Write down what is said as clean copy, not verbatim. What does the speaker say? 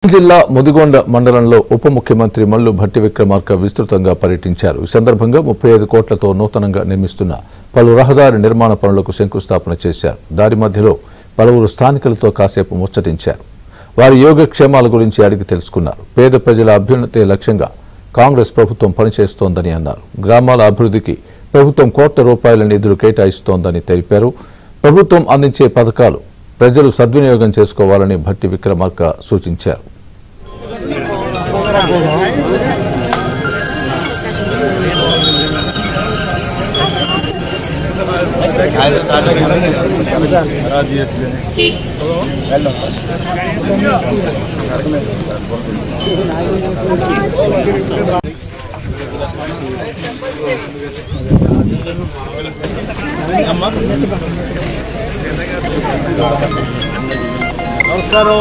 జిల్లా ముదిగొండ మండలంలో ఉప ముఖ్యమంత్రి మల్లు భట్టి విక్రమార్క విస్తృతంగా పర్యటించారు. ఈ సందర్భంగా 35 కోట్లతో నూతనంగా నిర్మిస్తున్న పలు రహదారి నిర్మాణ పనులకు శంకుస్థాపన చేశారు. దారి మధ్యలో పలువురు స్థానికులతో కాసేపు ముచ్చటించారు. వారి యోగక్షేమాల గురించి అడిగి తెలుసుకున్నారు. పేద ప్రజల అభ్యున్నతే లక్ష్యంగా కాంగ్రెస్ ప్రభుత్వం పనిచేస్తోందని అన్నారు. గ్రామాల అభివృద్ధికి ప్రభుత్వం కోట్ల రూపాయల నిధులు కేటాయిస్తోందని తెలిపారు. ప్రభుత్వం అందించే పథకాలు ప్రజలు సద్వినియోగం చేసుకోవాలని భట్టి విక్రమార్క సూచించారు. నమస్కారం.